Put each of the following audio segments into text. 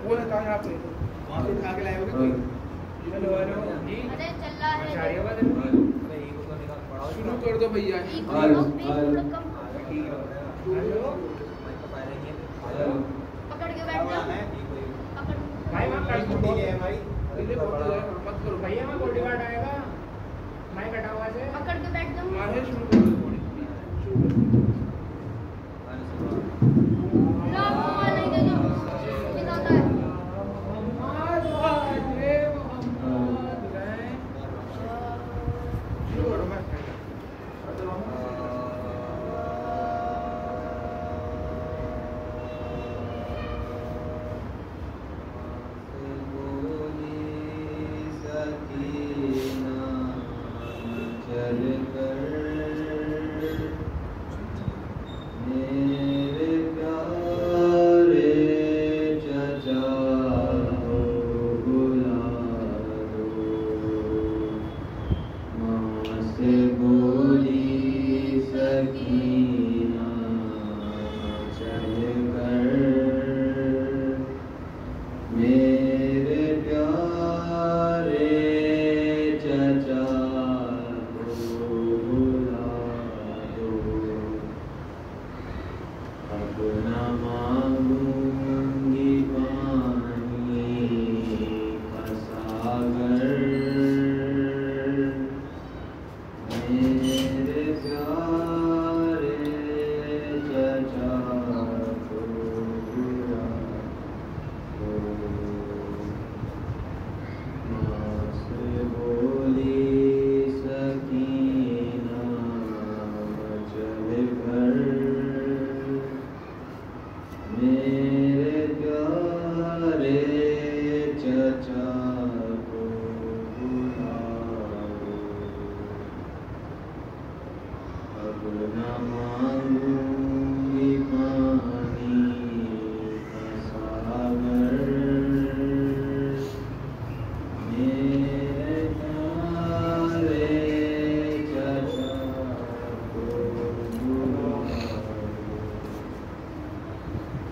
वो है कहाँ यहाँ पे वहाँ पे उठा के लाए होगे कोई अरे चल रहा है शुरू कर दो भैया पकड़ के बैठ जा भाई वहाँ कर दो भाई मत करो भैया वहाँ बॉडी गार्ड आएगा मैं कटा हुआ से पकड़ के बैठ जाऊँ मारे शुरू कर दो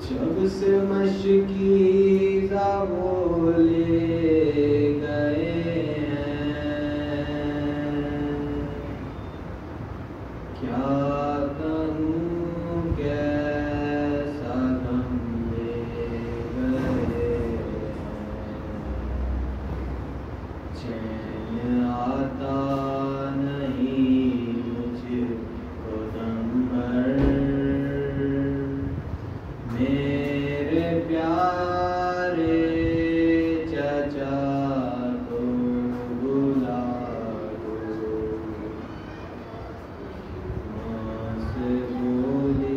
जब से मशकीज़ा बोले गए क्या कहूँ कैसा गम ले गए चैन आता नहीं मुझको दम भर मेरे प्यारे चचा को बुला दो माँ से बोली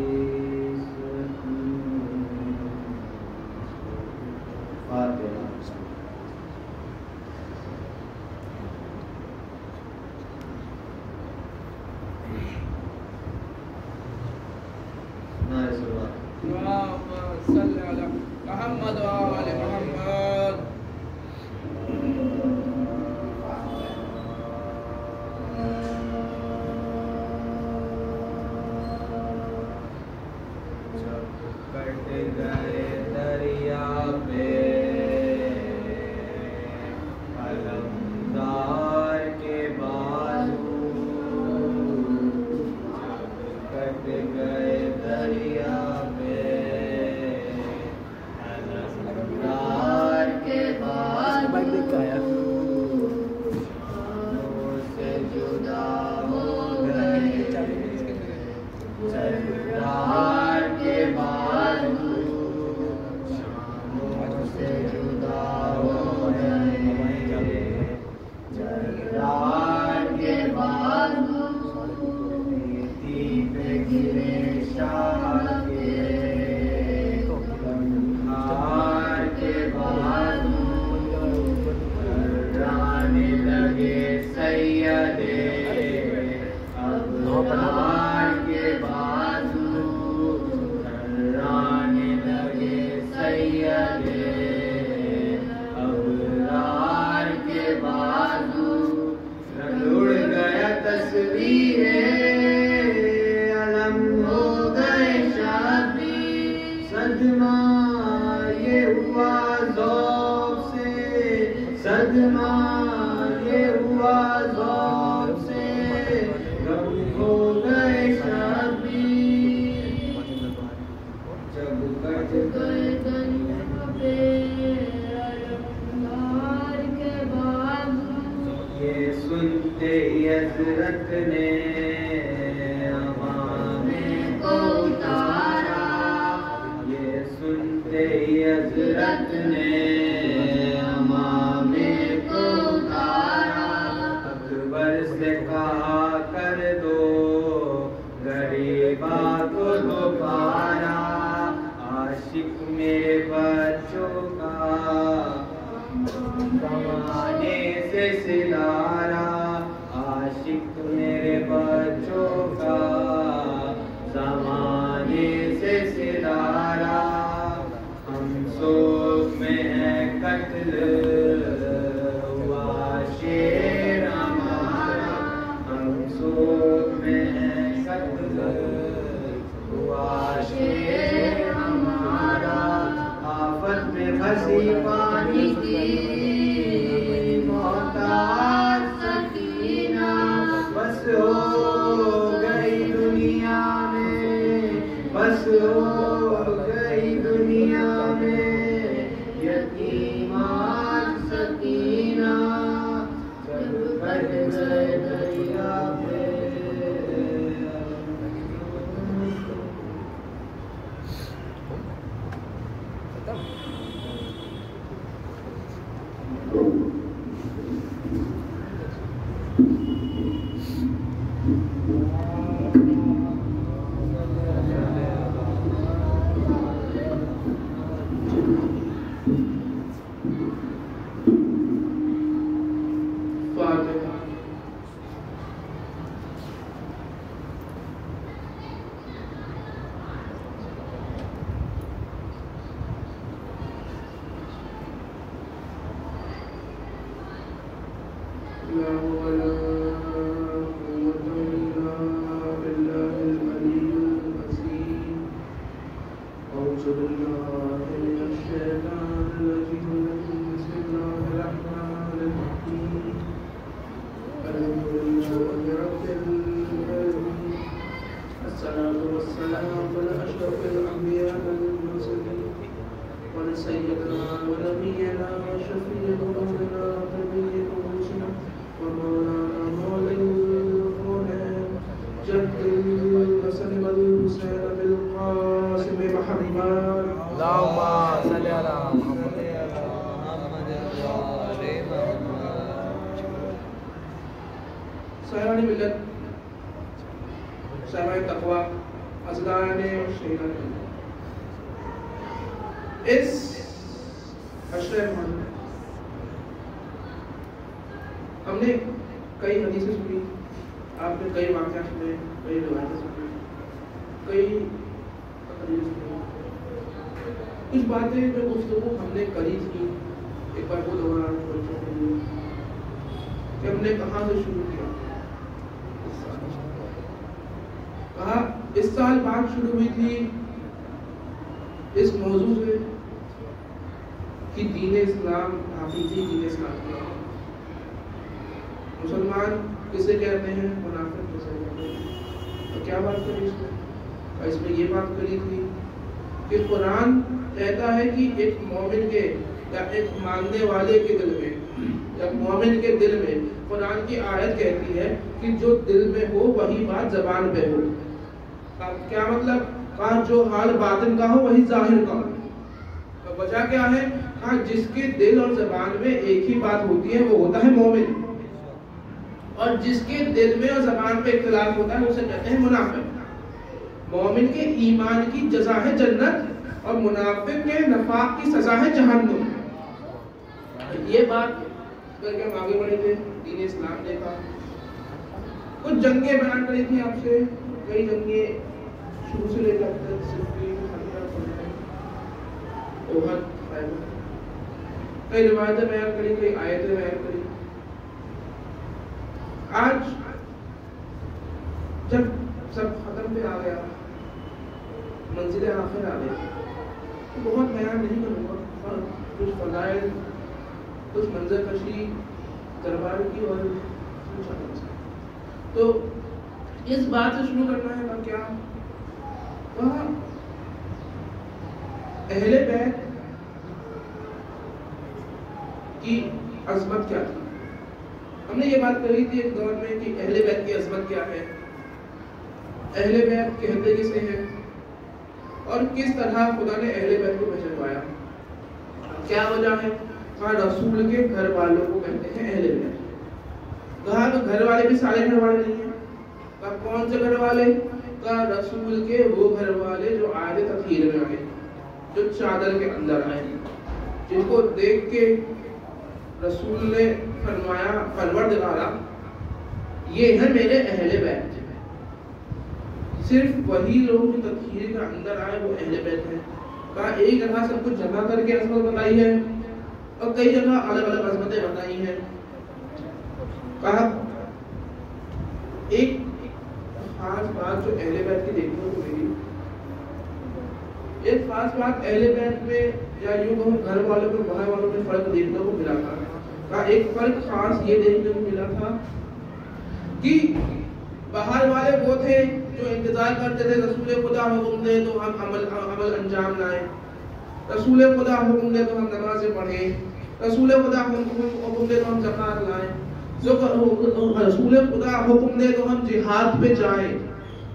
मोहम्मद वाले मोहम्मद जब कट गए दरिया पे अलमदार के बाजू जब कट गए दरिया पे अलमदार हजरत ने अमामे को उतारा, ये सुनते ही हजरत ने अमामे को उतारा। अकबर से कहा कर दो गरीबा को दोबारा, आशिक मेरे बच्चों का कमाने से सितारा, आशिक मेरे बच्चों का ज़माने से सितारा। हम सोच में है कत्ल हुआ शेर हमारा, हम सोच में है कत्ल हुआ शेर हमारा। आफत में फंसी पानी की मोहताज सकीना, बस हो गई दुनिया में, बस हो गई दुनिया में यतीमात सकीना, जब कट गए दरिया पे। साहिबान मिल्लत, साहिबान तक़वा, अज़दान शहीदान, इस अशरे में हमने कई हदीसें सुनी, आपने कई वाक़या सुने, कई रिवायतें सुनी, कई तकरीरें सुनी। कुछ बातें जो गुफ्तगू हमने करी थी, एक बार वो दोबारा बच्चों के लिए कि हमने कहाँ से शुरू किया। कहा इस साल बात शुरू हुई थी इस मौजू से कि दीन इस्लाम हाफिजी दीन इस्लाम क्या है, मुसलमान किसे कहते हैं, मुनाफिक किसे कहते हैं। तो क्या बात करी इसमें? और इसमें ये बात करी थी कि कुरान कहता है कि एक मोमिन के या एक मानने वाले के दिल में या मोमिन के दिल में, कुरान की आयत कहती है कि जो दिल में हो वही बात ज़बान पे हो। क्या मतलब? कहा जो हाल बातिन का हो वही जाहिर का हो। तो वजह क्या है? कहा जिसके दिल और ज़बान में एक ही बात होती है वो होता है मोमिन, और जिसके दिल में और ज़बान पे इख्तिलाफ होता है उसे कहते हैं मुनाफिक। मोमिन के ईमान की जज़ा है जन्नत और मुनाफिक के नफाक की सज़ा है जहन्नुम। ये बात करके हम आगे बढ़े थे, दीन इस्लाम देखा, कुछ जंगें बयान करी थी आपसे, कई जंगें शुरू से लेकर तक सिर्फी, ओहद, कई रिवायतें बयान करी, कई आयतें बयान करी। आज जब सब खत्म पे आ गया, मंजिल आखिर आ गई, तो बहुत बयान नहीं करूँगा, कुछ फज़ाइल, कुछ मंजर कशी दरबार की और तो इस बात से शुरू करना है ना, क्या वह अहले बैत की अज़मत क्या थी, हमने ये बात कही थी एक दौर में कि अहले बैत की अज़मत क्या है, अहले बैत कहते किसे हैं और किस तरह खुदा ने अहले बैत को पहचानवाया। क्या वजह है? कहा रसूल के घर वालों को कहते हैं अहले बैत। कहा तो घर वाले भी सारे घर वाले नहीं है। कहा कौन से घर वाले? कहा रसूल के वो घर वाले जो आए थे तखीर में आए, जो चादर के अंदर आए, जिनको देख के रसूल ने फरमाया परवरदिगारा ये है मेरे अहले बैत। सिर्फ वही लोग जो तखीर के अंदर आए वो अहले बैत हैं। कहा एक जगह सब कुछ जमा करके अज़मत बताई है और कई जगह अलग अलग अज़मतें बताई हैं। कहा एक खास बात जो अहले बैत की देखने को मिली, एक खास बात अहले बैत में या यूं कहूं घर वालों में बाहर वालों में फर्क देखने को मिला था। कहा एक फर्क खास ये देखने को मिला था कि बाहर वाले वो थे जो इंतजार करते थे रसूल खुदा हुक्म दे तो हम अमल अंजाम लाएं, रसूल खुदा हुक्म दे तो हम नमाज़ें पढ़ें, रसूल खुदा हुक्म दे तो हम ज़कात लाएं, जो रसूल खुदा हुक्म दे तो हम जिहाद पे जाएं।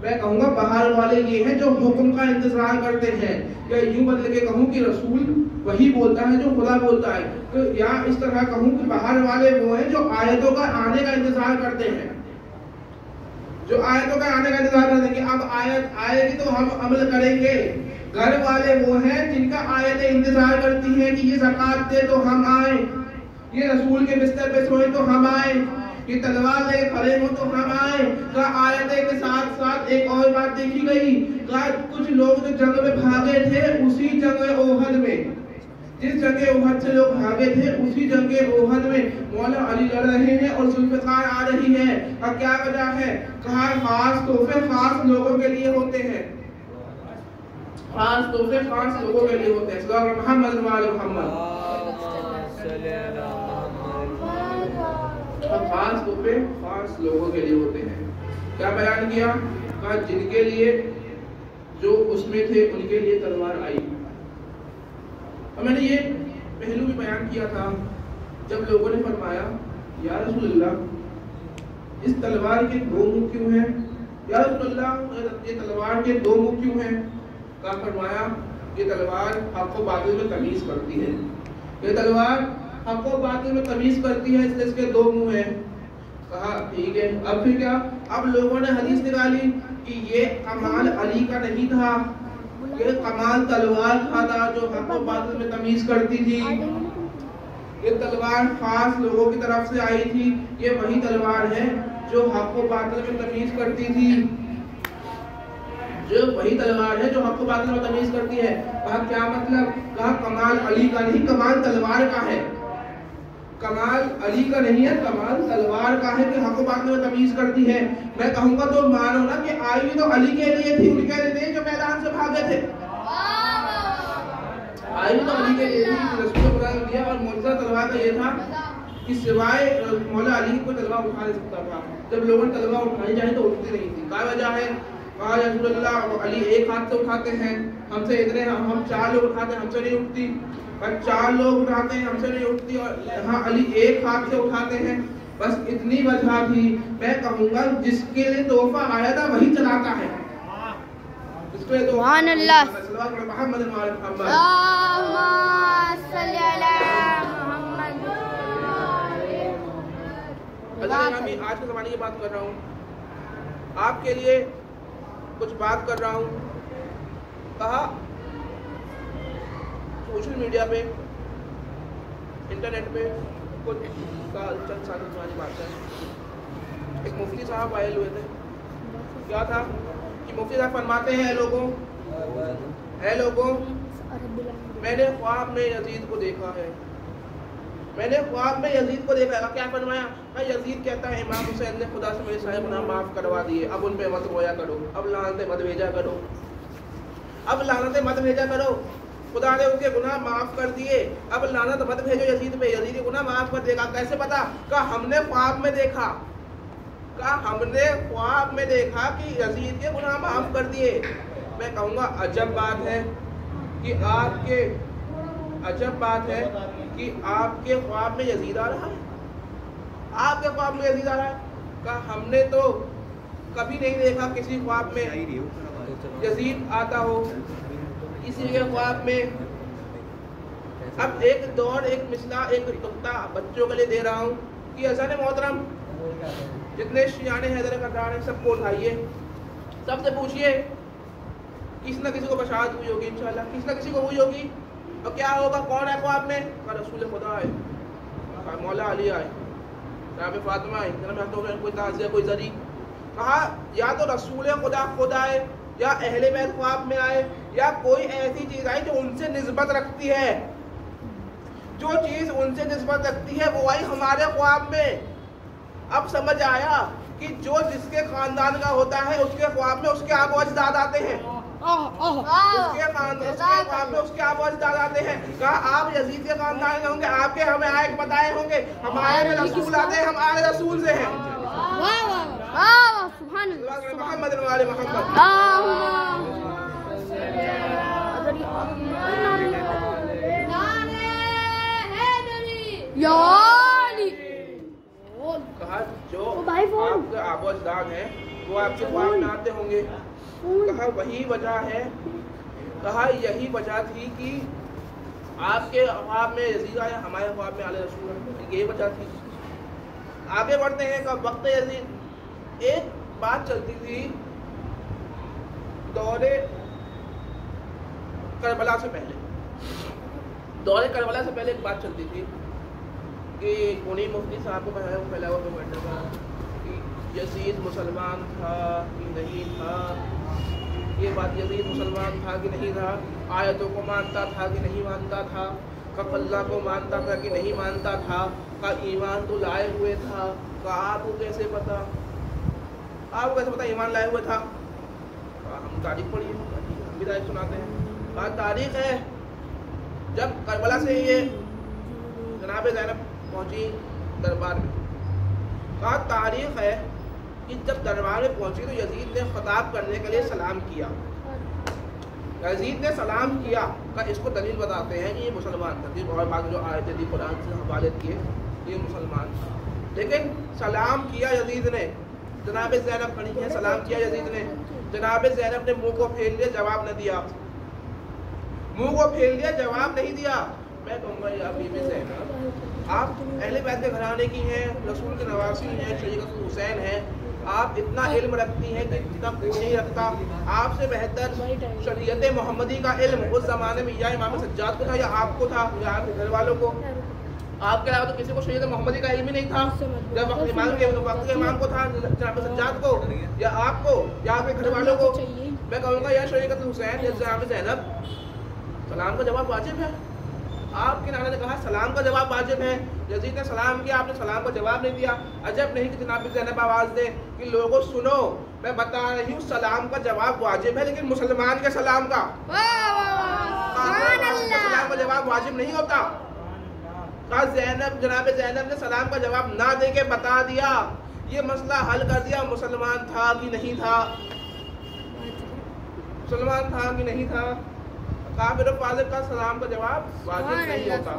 मैं कहूँगा बाहर वाले ये हैं जो हुक्म का इंतजार करते हैं, या यूं बदल के कहूँ कि रसूल वही बोलता है जो खुदा बोलता है, तो या इस तरह कहूँ कि बाहर वाले वो हैं जो आयतों का आने का इंतजार करते हैं, जो आयतों का आने का इंतजार करते हैं कि अब आयत आएगी तो हम अमल करेंगे। घर वाले वो हैं जिनका आयतें इंतजार करती हैं कि ये ज़कात दे तो हम आए, ये रसूल के बिस्तर पे सोए तो हम आए, ये तलवार लेके खड़े हो तो हम आए। का आयतें के साथ साथ एक और बात देखी गई, का कुछ लोग जो जंग में भागे थे उसी जंग ओहद में, जिस जंग ओहद से लोग भागे थे उसी जंग ओहद में मौला अली लड़ रहे हैं और जुल्फ़िकार आ रही है। अब क्या वजह है? कहा खास तोहफे खास लोगों के लिए होते हैं, खास तोहफे खास लोगों के लिए होते हैं। सल्लल्लाहु मोहम्मद वाले मोहम्मद, खास तोहफे खास लोगों के लिए होते हैं। क्या बयान किया? कहा जिनके लिए जो उसमें थे उनके लिए तलवार आई। और मैंने ये पहलू भी बयान किया था जब लोगों ने फरमाया या रसूलुल्लाह इस तलवार के दो मुंह क्यों हैं? या रसूलुल्लाह ये तलवार के दो मुंह क्यों हैं? कहा फरमाया ये तलवार हक़ व बातिल में तमीज करती है, ये तलवार हक़ व बातिल में तमीज करती है, इसलिए इसके दो मुंह हैं। कहा ठीक है, अब फिर क्या? अब लोगों ने हदीस निकाली कि ये कमाल अली का नहीं था, ये कमाल तलवार का था जो हक़ व बातिल में तमीज करती थी। ये तलवार खास लोगों की तरफ से आई थी, ये वही तलवार है जो हक़ व बातिल में तमीज करती थी, जो वही तलवार है जो हक़ व बातिल में तमीज करती है। कहा क्या मतलब? कहा कमाल अली का नहीं, कमाल तलवार का है। कमाल अली का नहीं है, कमाल तलवार का है कि हक़ व बातिल में तमीज करती है। मैं कहूंगा तो मानो ना कि आई तो अली के लिए थी, उनके लिए जो मैदान से भागे थे, आई तो अली के लिए थी। रसूल खुदा ने दिया और मौजूदा तलवार का ये था कि सिवाय मौला अली को तलवार उठा नहीं सकता था। जब लोगों ने तलवार उठाई जाए तो उठती नहीं थी। क्या वजह है? कहा या रसूलल्लाह अली एक हाथ से उठाते हैं, हमसे इतने हम 4 लोग उठाते हैं, हमसे नहीं उठती। पर 4 लोग उठाते हैं, हमसे नहीं उठती, और यहाँ अली एक हाथ से उठाते हैं। बस इतनी वजह थी। मैं कहूँगा जिसके लिए तोहफा आया था वही चलाता है। सुभान अल्लाह। आज के ज़माने की बात कर रहा हूँ, आपके लिए कुछ बात कर रहा हूँ। कहा सोशल मीडिया पे, इंटरनेट पे कुछ चंद साल पुरानी बात है, एक मुफ्ती साहब आए हुए थे। क्या था कि मुफ्ती साहब फरमाते हैं, ऐ लोगों मैंने ख्वाब में यजीद को देखा है, मैंने ख्वाब में यजीद को देखा है। क्या फरमाया? यजीद कहता है इमाम हुसैन ने खुदा से मेरे सारे गुनाह माफ़ करवा दिए, अब उन पे मत रोया करो, अब लानतें मत भेजा करो, अब लानतें मत भेजा करो, खुदा ने उनके गुनाह माफ़ कर दिए, अब लानत मत भेजो यजीद पे, यजीद के गुनाह माफ़ कर देगा। कैसे पता? कहा हमने ख्वाब में देखा, कहा हमने ख्वाब में देखा कि यजीद के गुनाह माफ़ कर दिए। मैं कहूँगा अजब बात है कि आपके ख्वाब में यजीद आ रहा है। आपके ख्वाब में यजीद आ रहा है? कहा हमने तो कभी नहीं देखा किसी ख्वाब में यजीद आता हो, किसी के ख्वाब में। अब एक दौर, एक मिसला, एक नुक्ता बच्चों के लिए दे रहा हूँ कि हसन मोहतरम जितने शियाने हैदर करदार हैं सबको उठाइए, सबसे पूछिए, किसी न किसी को बशारत हुई होगी इंशाल्लाह, किसी न किसी को हुई होगी। और क्या होगा? कौन है ख्वाब में? कहा रसूल खुदा आए, कहा मौला अली आए, जनाब फातिमा आए, जनाब कोई ताज़िया, कोई जरी। कहा या तो रसूल खुदा खुद आए, या अहले बैत ख्वाब में आए, या कोई ऐसी चीज़ आई जो उनसे निस्बत रखती है, जो चीज़ उनसे निस्बत रखती है वो आई हमारे ख्वाब में। अब समझ आया कि जो जिसके खानदान का होता है उसके ख्वाब में उसके आबो अजदाद आते हैं, उसके ख्वाब में उसके आबो अजदाद आते हैं। कहा आप यजीद के खानदान के होंगे, आपके हमें आए बताए होंगे, हमारे में रसूल आते हैं, हम आले रसूल से हैं। मोहम्मद वाले मोहम्मद। कहा जो आपके आबो अजदाद हैं वो आपके ख्वाब में आते होंगे। कहा वही वजह है, कहा यही वजह थी कि आपके ख्वाब में यजीद आया, हमारे ख्वाब में आले रसूल, यही वजह थी। आगे बढ़ते हैं। कब वक्त यजीद, एक बात चलती थी दौरे करबला से पहले, दौरे करबला से पहले एक बात चलती थी कि उन्हीं मुफ्ती साहब को फैलावा में बैठा था कि यजीद मुसलमान था कि नहीं था। ये बात यजीद मुसलमान था कि नहीं था, आयतों को मानता था कि नहीं मानता था, कब अल्लाह को मानता था कि नहीं मानता था, का ईमान तो लाए हुए था। का आपको कैसे पता, आपको कैसे पता ईमान लाए हुए था? हम तारीख पढ़ी है, हम भी तारीख सुनाते हैं। बात तारीख है जब करबला से ये जनाब ज़ैनब पहुंची दरबार में। कहा तारीख है कि जब दरबार में पहुंची तो यजीद ने खिताब करने के लिए सलाम किया। यजीद ने सलाम किया का इसको दलील बताते हैं कि ये मुसलमान था। और बात जो आयतें थी कुरान से हवाले किए, ये मुसलमान था। लेकिन सलाम किया यजीद ने, जनाब ज़ैनब खड़ी है, सलाम किया यजीद ने। जनाब ज़ैनब ने मुंह को फेर लिया, जवाब न दिया, मुंह को फेर लिया, जवाब नहीं दिया। मैं कहूँगा या बीबी ज़ैनब, आप अहले बैत के घराने की हैं, रसूल के नवासी हैं, शरीयत हुसैन हैं, आप इतना इल्म रखती हैं कि जितना कोई नहीं रखता। आपसे बेहतर शरीयत मोहम्मदी का इल्म उस ज़माने में या इमाम सज्जाद को था या आपको था या आपके घर वालों को। आपके अलावा तो किसी को शरीयत मोहम्मदी का इल्म ही नहीं था। जब वक्त इमाम को था, जनाब सज्जाद को या आपको या आपके घर वालों को। मैं कहूँगा या शरीयत हुसैन या जनाब ज़ैनब, सलाम का जवाब वाजिब है। आपके नाना ने कहा सलाम का जवाब वाजिब है। यजीद ने सलाम किया, आपने सलाम का जवाब नहीं दिया। अजब नहीं कि जनाब ज़ैनब आवाज़ दे कि लोगों सुनो, मैं बता रही हूँ सलाम का जवाब वाजिब है, लेकिन मुसलमान के सलाम का सलाम का जवाब वाजिब नहीं होता। कहा ज़ैनब, जनाब ज़ैनब ने सलाम का जवाब ना दे के बता दिया, ये मसला हल कर दिया, मुसलमान था कि नहीं था, मुसलमान था कि नहीं था। काफिर फाजिल का सलाम का जवाब वाजिब नहीं होता।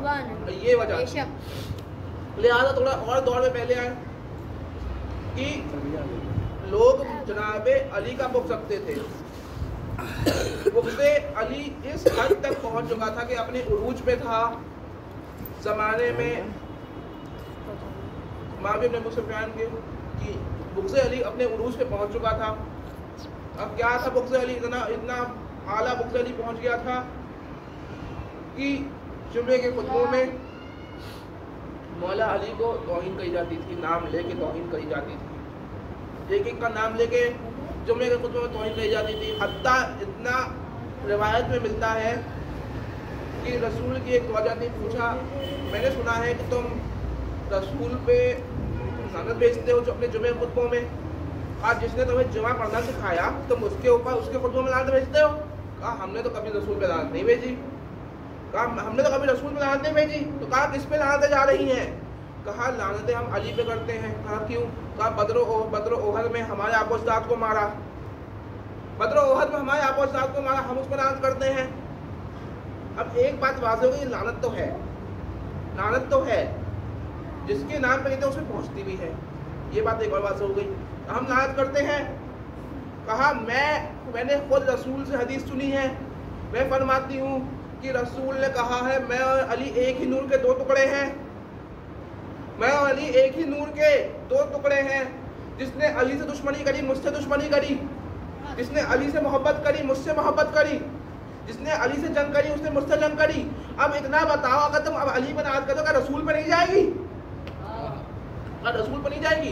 ये वजह, लिहाजा थोड़ा और दौर में पहले आए कि लोग जनाब अली का बुक सकते थे। बुग़्ज़े अली इस हद तक पहुंच चुका था कि अपने उरूज पे था। ज़माने में मुआविया इब्न अबू सुफ़ियान के कि बुग़्ज़े अली अपने उरूज पे पहुंच चुका था। अब क्या था, बुग़्ज़े अली इतना आला बुग़्ज़े अली पहुंच गया था कि जुमे के खुतबों में मौला अली को तौहीन कही जाती थी, नाम लेके तौहीन कही जाती थी, एक एक का नाम लेके जुमे के खुतबों में तौहीन कही जाती थी। हत्ता इतना रिवायत में मिलता है कि रसूल की एक तवज्जो ने पूछा, मैंने सुना है कि तुम रसूल पे लानत भेजते हो जो अपने जुमे के खुतबों में, आज जिसने तुम्हें जुमा पढ़ना सिखाया तुम उसके ऊपर उसके खुतबों में लानत भेजते हो। कहा हमने तो कभी रसूल पे लानत नहीं भेजी। कहा हमने तो कभी रसूल पे लानत नहीं भेजी। तो कहा किस पे लानतें जा रही हैं? कहा लानतें हम अली पे करते हैं। कहा क्यों? कहा बद्र ओहद में हमारे आपो अजदाद को मारा, बद्र ओहद में हमारे आपो अजदाद को मारा, हम उस पर लानत करते हैं। अब एक बात वाज़ेह हो गई, लानत तो है, लानत तो है, जिसके नाम पे कहते हैं उसमें पहुंचती भी है। ये बात एक और बात हो गई। हम लानत करते हैं, कहा मैंने खुद रसूल से हदीस सुनी है, मैं फरमाती हूँ कि रसूल ने कहा है मैं और अली एक ही नूर के दो टुकड़े हैं, मैं और अली एक ही नूर के दो टुकड़े हैं। जिसने अली से दुश्मनी करी मुझसे दुश्मनी करी, जिसने अली से मोहब्बत करी मुझसे मोहब्बत करी, जिसने अली से जंग करी उसने मुझसे जंग करी। अब इतना बताओ, अगर तुम अब अली पर नाज करो क्या रसूल पर नहीं जाएगी? रसूल पर नहीं जाएगी?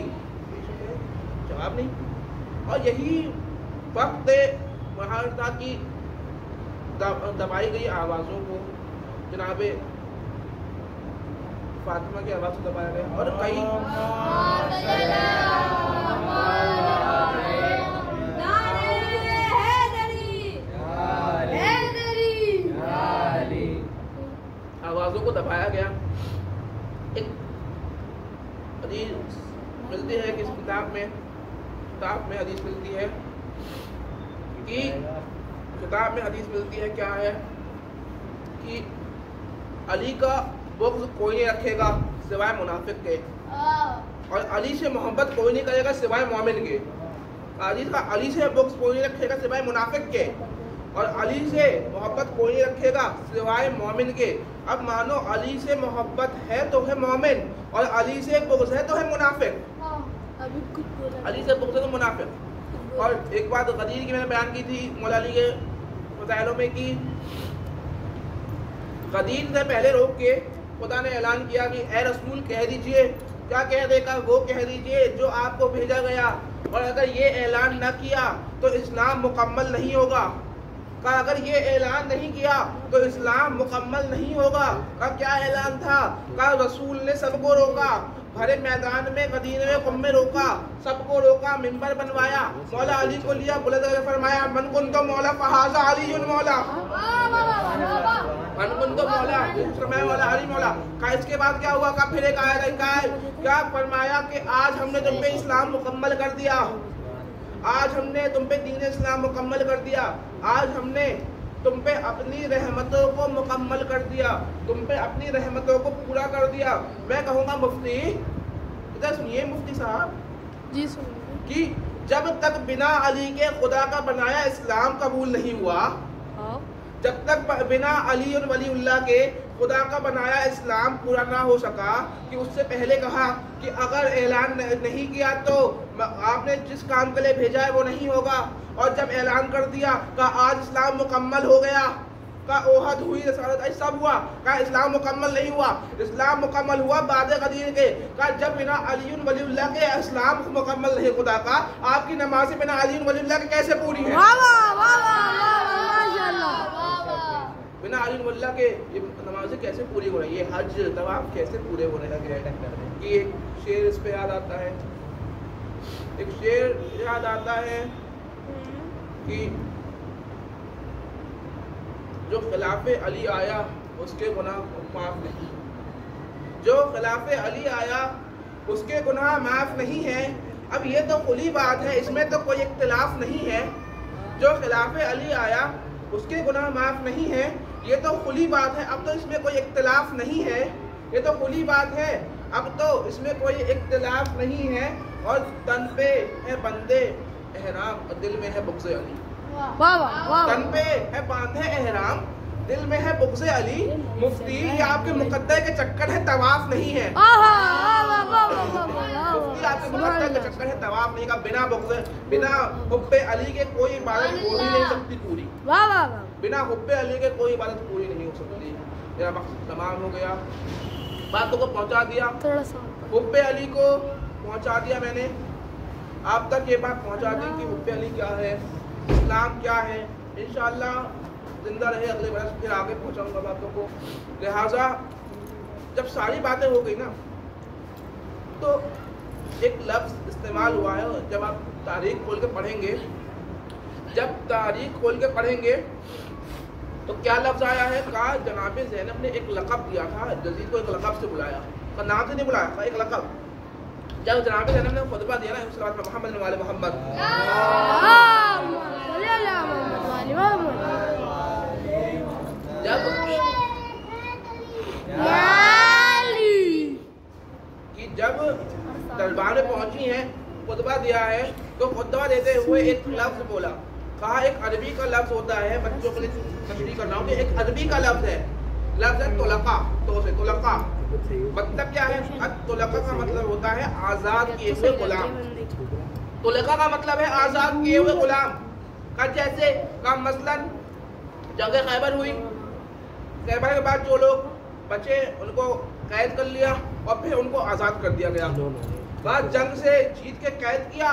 जवाब नहीं। और यही वक्त वहाँ था कि दबाई गई आवाज़ों को जनाबे फातिमा की आवाज़ को दबाया गया। और कई आवाज़ों को दबाया गया। एक हदीस मिलती है कि इस किताब में हदीस मिलती है कि किताब में हदीस मिलती है क्या है कि अली का बुग़्ज़ कोई नहीं रखेगा सिवाय मुनाफिक के, और अली से मोहब्बत कोई नहीं करेगा सिवाय मोमिन के। अली से बुग़्ज़ कोई नहीं रखेगा सिवाय मुनाफिक के, और अली से मोहब्बत कोई नहीं रखेगा सिवाय मोमिन के। अब मानो अली से मोहब्बत है तो है मोमिन, और अली से बुग़्ज़ है तो है मुनाफिक। अली से बुग़्ज़ है तो मुनाफिक। और एक बात गदीर की मैंने बयान की थी मौला अली के फज़ाइलों में कि गदीर से पहले रोक के खुदा ने ऐलान किया कि ए रसूल कह दीजिए, क्या कह देगा वो कह दीजिए जो आपको भेजा गया, और अगर ये ऐलान न किया तो इस्लाम मुकम्मल नहीं होगा। का अगर ये ऐलान नहीं किया तो इस्लाम मुकम्मल नहीं होगा। का क्या ऐलान था? का रसूल ने सबको रोका, भरे मैदान में गदीर में कुम में रोका, सबको रोका, मिंबर बनवाया, मौला अली को लिया, बुलंद करके फरमाया मन कुन तो मौला फहाजा अली मौला, मन कुन तो मौला फरमाया मौला अली मौला। का इसके बाद क्या हुआ? का फिर एक आया क्या फरमाया कि आज हमने तुम पे इस्लाम मुकम्मल कर दिया, आज हमने तुम पे दीन इस्लाम मुकम्मल कर दिया, आज हमने तुम पे अपनी रहमतों को मुकम्मल कर दिया, तुम पे अपनी रहमतों को पूरा कर दिया। मैं कहूँगा मुफ्ती, इधर सुनिए मुफ्ती साहब जी, सुनिए कि जब तक बिना अली के खुदा का बनाया इस्लाम कबूल नहीं हुआ, जब तक बिना अली और वलीउल्लाह के खुदा का बनाया इस्लाम पूरा ना हो सका, कि उससे पहले कहा कि अगर ऐलान नहीं किया तो आपने जिस काम के लिए भेजा है वो नहीं होगा, और जब ऐलान कर दिया का आज इस्लाम मुकम्मल हो गया, का ओहद हुई, रसालत सब हुआ, का इस्लाम मुकम्मल नहीं हुआ। इस्लाम मुकम्मल हुआ बाद गदीर के, का जब बिना अली और वलीउल्लाह के इस्लाम मुकम्मल नहीं खुदा का। आपकी नमाज़ें बिना अली और वलीउल्लाह के कैसे पूरी है? बिना अली और वलीउल्लाह के ये नमाज़ें कैसे पूरी हो रही है? हज तवाफ कैसे पूरे हो रहे हैं? कि एक शेर इस पे याद आता है, एक शेर याद आता है कि जो खिलाफे अली आया उसके गुनाह माफ नहीं, जो खिलाफे अली आया उसके गुनाह माफ नहीं है। अब ये तो खुली बात है, इसमें तो कोई इख्तिलाफ नहीं है। जो खिलाफे अली आया उसके गुनाह माफ नहीं है, ये तो खुली बात है। अब तो इसमें कोई इख्तिलाफ नहीं है, ये तो खुली बात है, अब तो इसमें कोई इख्तिलाफ नहीं है। और तन पे है बंदे एहराम और दिल में है बुग़्ज़ अली। तन पे है बांधे एहराम, दिल में है बुग़्ज़ अली। मुफ्ती ये आपके मुकद्दर के चक्कर है, तवाफ नहीं है। मुफ्ती आपके मुकद्दर के चक्कर है, तवाफ नहीं का। बिना बुग़्ज़ बिना हुब्बे अली के कोई इबादत हो ही नहीं सकती पूरी। बिना हुब्बे अली के कोई इबादत पूरी नहीं हो सकती। मेरा मकसद तमाम हो गया, बातों को पहुंचा दिया, हुब्बे अली को पहुंचा दिया मैंने, आप तक ये बात पहुंचा दी कि हुब्बे अली क्या है, इस्लाम क्या है। इंशाअल्लाह जिंदा रहे अगले बरस फिर आगे पहुंचाऊंगा बातों को। लिहाजा जब सारी बातें हो गई ना, तो एक लफ्ज़ इस्तेमाल हुआ है। जब आप तारीख खोल के पढ़ेंगे, जब तारीख खोल के पढ़ेंगे तो क्या लफ्ज़ आया है? कहा जनाब ज़ैनब ने एक लक़ब दिया था, यज़ीद को एक लक़ब से बुलाया, का नाम से नहीं बुलाया था, एक लक़ब। जब जनाब ज़ैनब ने खुतबा दिया ना, उसके बाद मोहम्मद वाले मोहम्मद, लफ्ज बोला, कहा एक अरबी का लफ्ज होता है, बच्चों के लिए तशरीह कर रहा हूँ कि एक अरबी का लफ्ज है तुलका, तो से तुलका मतलब क्या है? तुलका का मतलब होता है आजाद किए हुए गुलाम। तुलका का मतलब है आजाद किए हुए गुलाम का। जैसे का मसलन जंग खैबर हुई, खैबर के बाद जो लोग बचे उनको कैद कर लिया और फिर उनको आजाद कर दिया गया। बाद जंग से जीत के कैद किया,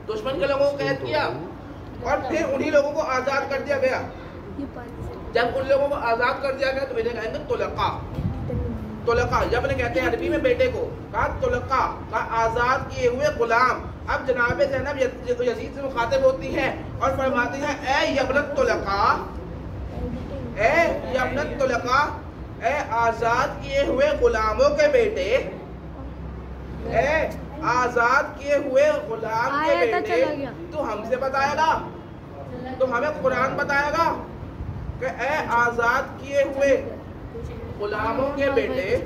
दुश्मन के लोगों को कैद किया और फिर उन्हीं लोगों को आजाद कर दिया गया। जब उन लोगों को आजाद कर दिया गया तो इन्हें कहेंगे तुलका। तुलका जब इन्हें कहते हैं अरबी में बेटे को, कहा तुलका का आजाद किए हुए गुलाम। अब जनाब ज़ैनब यजीद से मुखातिब होती है और फरमाती है ए यबनत तुलका, ए यबनत तुलका, ए आजाद किए हुए गुलामों के बेटे, ए आजाद किए हुए गुलाम के बेटे, तू हमसे बताएगा, तो हमें कुरान बताएगा कि ए आजाद किए हुए गुलामों के बेटे,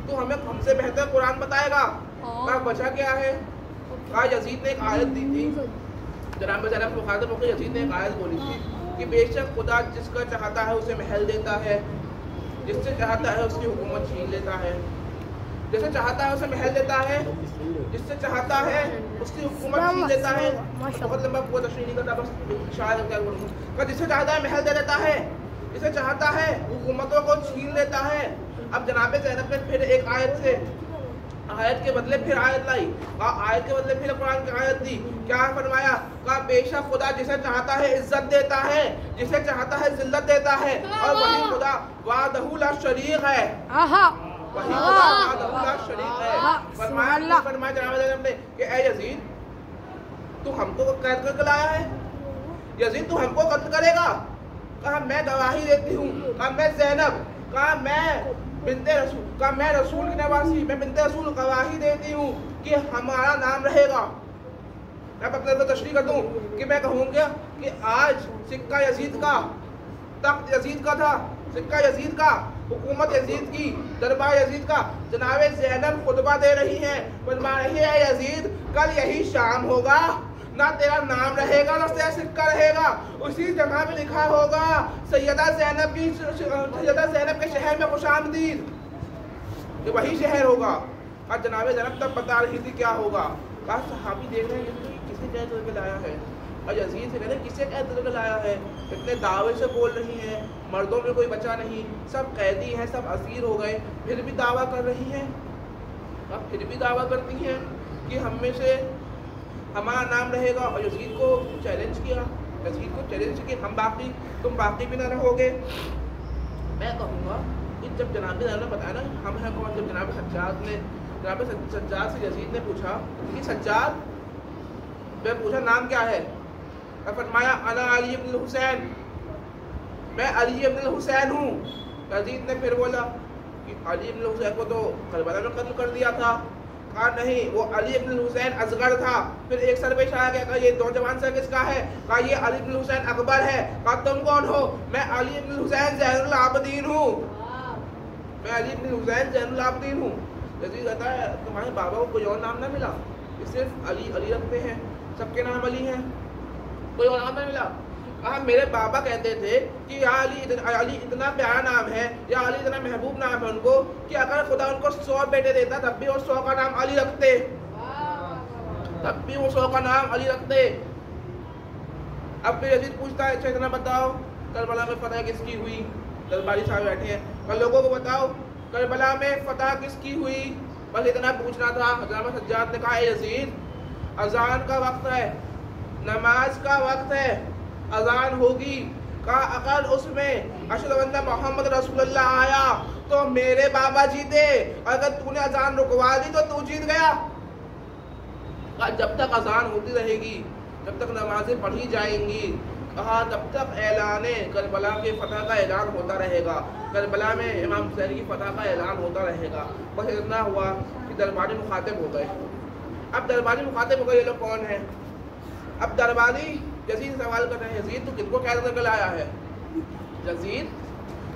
तो हमें हमसे बेहतर कुरान बताएगा। का वजह क्या है? कहा यजीद ने एक आयत दी थी, जनाब ज़ैनब से मुखातिब होकर यजीद ने एक आयत बोली थी कि बेशक खुदा जिसका चाहता है उसे महल देता है, जिससे चाहता है उसकी हुकूमत छीन लेता है, जिसे चाहता है उसे महल देता है, जिससे चाहता है उसकी हुकूमत छीन लेता है। बहुत लंबा पूरा तशरीह नहीं करता, बस शायद क्या बोलूँ, जिसे चाहता है महल दे देता है, जिसे चाहता है हुकूमतों को छीन लेता है। अब जनाब ज़ैनब ने फिर एक आयत से आयत के बदले फिर आयत लाई, आयत के बदले फिर कुरान की आयत दी। क्या फरमाया? कहा बेशक खुदा जिसे चाहता है इज्जत देता है, जिसे चाहता है जिल्लत देता है, और वही खुदा वादहू ला शरीक है, वही खुदा वादहू ला शरीक है। फरमाया जनाब ज़ैनब ने कि ए यजीद तू हमको कैद करके लाया है, यजीद तू हमको कत्ल करेगा? कहा मैं गवाही देती हूँ, कहा मैं ज़ैनब, कहा मैं बिन्ते रसूल, कहा मैं रसूल की नवासी, मैं बिन्ते रसूल गवाही देती हूँ कि हमारा नाम रहेगा। मैं अपने तो तशरीह कर दूँ कि मैं कहूँगा कि आज सिक्का यजीद का, तख्त यजीद का था, सिक्का यजीद का, हुकूमत यजीद की, दरबार यजीद का। जनाब ज़ैनब खुतबा दे रही हैं, फरमा रही है यजीद कल यही शाम होगा, ना तेरा नाम रहेगा ना तेरा सिक्का रहेगा, उसी जगह में लिखा होगा सैयदा ज़ैनब के शहर में खुशामदीद, ये वही शहर होगा। और जनाब ज़ैनब तब बता रही थी क्या होगा। कहा सहाबी देख रहे हैं किसे कैद करके लाया है, और यजीद से कह रहे हैं किसे कैद करके लाया है। इतने दावे से बोल रही हैं, मर्दों में कोई बचा नहीं, सब कैदी हैं, सब असीर हो गए, फिर भी दावा कर रही हैं। अब फिर भी दावा करती हैं कि हम में से हमारा नाम रहेगा। और यजीद को चैलेंज किया, यजीद को चैलेंज किया हम बाकी, तुम बाकी भी ना रहोगे। मैं कहूँगा कि जब जनाब ने बताया ना हम हैं कौन, जब जनाब सज्जाद से यजीद ने पूछा कि सज्जाद, मैं पूछा नाम क्या है, फरमाया अना अली इब्न हुसैन, मैं अली इब्न हुसैन हूँ। यजीद ने फिर बोला कि अली इब्न हुसैन को तो करबला में कत्ल कर दिया था। कहा नहीं, वो अली इब्न हुसैन असगर था। फिर एक सरपेश आया गया, कहा ये नौजवान सर किसका है? कहा ये अली इब्न हुसैन अकबर है। कहा तुम कौन हो? मैं अली इब्न हुसैन ज़ैनुल आबदीन हूँ, मैं अली इब्न हुसैन ज़ैनुल आबदीन हूँ। यजीद कहता है तुम्हारे बाबा को कोई और नाम ना मिला, सिर्फ अली अली रखते हैं, सबके नाम अली हैं, कोई और नाम नहीं मिला। कहा मेरे बाबा कहते थे कि या अली इतना प्यारा नाम है, या अली इतना महबूब नाम है उनको कि अगर खुदा उनको 100 बेटे देता तब भी वो 100 का नाम अली रखते, तब भी वो 100 का नाम अली रखते। अब फिर यजीद पूछता है अच्छा इतना बताओ करबला में फतह किसकी हुई? दरबारी साहब बैठे हैं, कल लोगों को बताओ करबला में फतह किसकी हुई? बस इतना पूछना था। हज़रत सज्जाद ने कहा यजीद अजान का वक्त है, नमाज का वक्त है, अजान होगी। कहा अगर उसमें अशहदु अन्ना मोहम्मद रसूलुल्लाह आया तो मेरे बाबा जीते, अगर तूने अजान रुकवा दी तो तू जीत गया। कहा जब तक अजान होती रहेगी, जब तक नमाजें पढ़ी जाएंगी, कहा तब तक ऐलान करबला के फतह का ऐलान होता रहेगा, करबला में इमाम हुसैन की फतह का ऐलान होता रहेगा। बस इतना हुआ कि दरबारी मुखातिब हो गए। अब दरबारी मुखातिब हो गए, ये लोग कौन है? अब दरबारी यजीद सवाल कर रहे हैं, यजीद तू किनको कैद करके लाया है? यजीद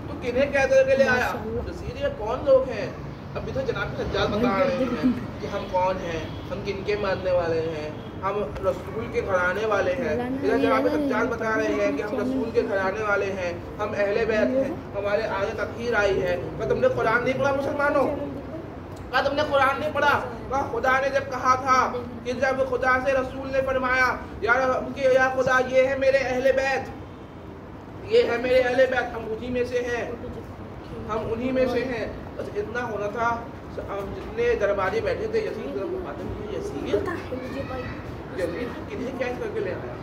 तू किन्हें कैद करके ले आया? यजीद ये कौन लोग हैं? अभी तो जनाब सज्जाद बता रहे हैं कि हम कौन हैं, हम किनके मानने वाले हैं, हम रसूल के घराने वाले हैं। इधर जनाब सज्जाद बता रहे हैं कि हम रसूल के घराने वाले हैं, हम अहले बैत हैं, हमारे आगे तखीर आई है। क्या तुमने कुरान नहीं पढ़ा मुसलमानों? क्या तुमने कुरान नहीं पढ़ा? क्या खुदा ने जब कहा था कि जब खुदा से रसूल ने फरमाया या खुदा ये है मेरे अहले बैत, ये है मेरे अहले बैत, हम उन्हीं में से हैं, हम उन्हीं में से हैं। बस इतना होना था। जितने दरबारी बैठे थे यजीद किन्हें कैद करके ले आया?